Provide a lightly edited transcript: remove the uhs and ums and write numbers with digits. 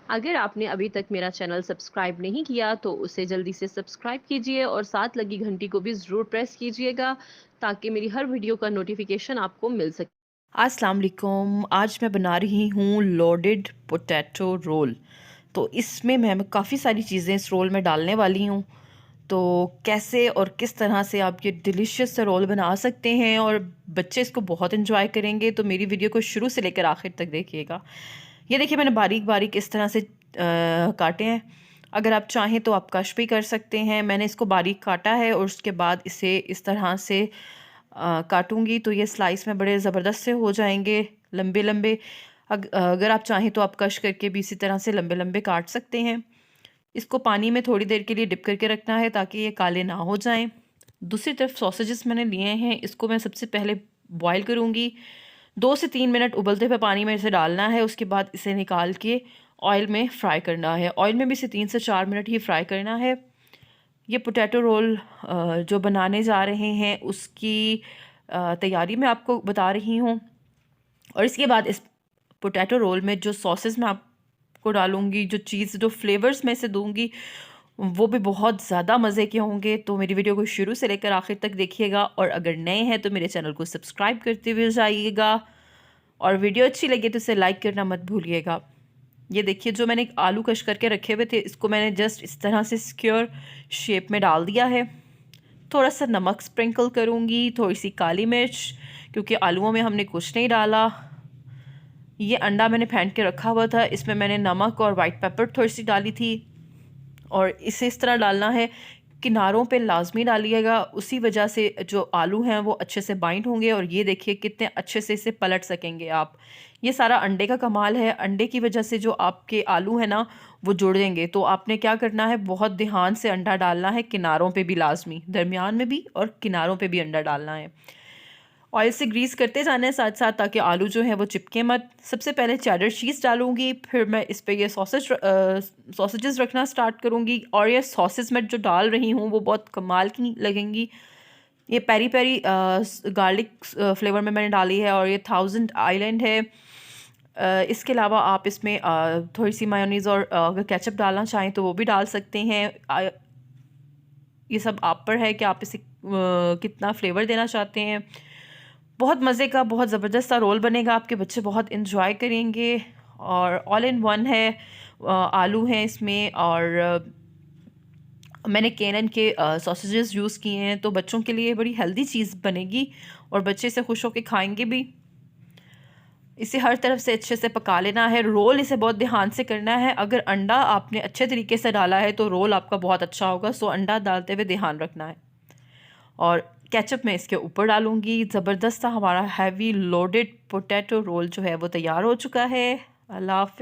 अगर आपने अभी तक मेरा चैनल सब्सक्राइब नहीं किया तो उसे जल्दी से सब्सक्राइब कीजिए और साथ लगी घंटी को भी ज़रूर प्रेस कीजिएगा ताकि मेरी हर वीडियो का नोटिफिकेशन आपको मिल सके। अस्सलाम वालेकुम। आज मैं बना रही हूँ लोडेड पोटैटो रोल। तो इसमें मैं काफ़ी सारी चीज़ें इस रोल में डालने वाली हूँ। तो कैसे और किस तरह से आप ये डिलीशियस सा रोल बना सकते हैं और बच्चे इसको बहुत इन्जॉय करेंगे, तो मेरी वीडियो को शुरू से लेकर आखिर तक देखिएगा। ये देखिए, मैंने बारीक बारीक इस तरह से काटे हैं। अगर आप चाहें तो आप कश भी कर सकते हैं। मैंने इसको बारीक काटा है और उसके बाद इसे इस तरह से काटूंगी तो ये स्लाइस में बड़े ज़बरदस्त से हो जाएंगे, लंबे लंबे। अगर आप चाहें तो आप कश करके भी इसी तरह से लंबे लंबे काट सकते हैं। इसको पानी में थोड़ी देर के लिए डिप करके रखना है ताकि ये काले ना हो जाएं। दूसरी तरफ सॉसेजेस मैंने लिए हैं, इसको मैं सबसे पहले बॉईल करूँगी। 2 से 3 मिनट उबलते हुए पानी में इसे डालना है। उसके बाद इसे निकाल के ऑयल में फ्राई करना है। ऑयल में भी इसे 3 से 4 मिनट ही फ्राई करना है। ये पोटैटो रोल जो बनाने जा रहे हैं उसकी तैयारी मैं आपको बता रही हूँ। और इसके बाद इस पोटैटो रोल में जो सॉसेस मैं आपको डालूँगी, जो चीज़ जो फ्लेवर्स मैं इसे दूँगी, वो भी बहुत ज़्यादा मज़े के होंगे। तो मेरी वीडियो को शुरू से लेकर आखिर तक देखिएगा और अगर नए हैं तो मेरे चैनल को सब्सक्राइब करते हुए जाइएगा और वीडियो अच्छी लगे तो इसे लाइक करना मत भूलिएगा। ये देखिए, जो मैंने आलू कश करके रखे हुए थे इसको मैंने जस्ट इस तरह से स्क्वायर शेप में डाल दिया है। थोड़ा सा नमक स्प्रिंकल करूँगी, थोड़ी सी काली मिर्च, क्योंकि आलूओं में हमने कुछ नहीं डाला। ये अंडा मैंने फेंट के रखा हुआ था, इसमें मैंने नमक और वाइट पेपर थोड़ी सी डाली थी और इसे इस तरह डालना है। किनारों पे लाजमी डालिएगा, उसी वजह से जो आलू हैं वो अच्छे से बाइंड होंगे और ये देखिए कितने अच्छे से इसे पलट सकेंगे आप। ये सारा अंडे का कमाल है। अंडे की वजह से जो आपके आलू हैं ना वो जुड़ेंगे। तो आपने क्या करना है, बहुत ध्यान से अंडा डालना है, किनारों पे भी लाजमी, दरमियान में भी और किनारों पे भी अंडा डालना है। ऑयल से ग्रीस करते जाना है साथ साथ ताकि आलू जो है वो चिपके मत। सबसे पहले चेडर चीज़ डालूंगी, फिर मैं इस पे ये सॉसेजेस रखना स्टार्ट करूंगी। और ये सॉसेस मैं जो डाल रही हूँ वो बहुत कमाल की लगेंगी। ये पेरी पेरी गार्लिक फ्लेवर में मैंने डाली है और ये थाउजेंड आइलैंड है। इसके अलावा आप इसमें थोड़ी सी मायोनीज़ और अगर केचप डालना चाहें तो वो भी डाल सकते हैं। ये सब आप पर है कि आप इसे कितना फ्लेवर देना चाहते हैं। बहुत मज़े का, बहुत ज़बरदस्त सा रोल बनेगा, आपके बच्चे बहुत इन्जॉय करेंगे। और ऑल इन वन है, आलू हैं इसमें और मैंने केनन के सॉसेजेस यूज़ किए हैं, तो बच्चों के लिए बड़ी हेल्दी चीज़ बनेगी और बच्चे इसे खुश होकर खाएंगे भी। इसे हर तरफ से अच्छे से पका लेना है। रोल इसे बहुत ध्यान से करना है। अगर अंडा आपने अच्छे तरीके से डाला है तो रोल आपका बहुत अच्छा होगा, सो अंडा डालते हुए ध्यान रखना है। और केचप मैं इसके ऊपर डालूंगी। ज़बरदस्त सा हमारा हैवी लोडेड पोटैटो रोल जो है वो तैयार हो चुका है। अल्लाह हाफ़िज़।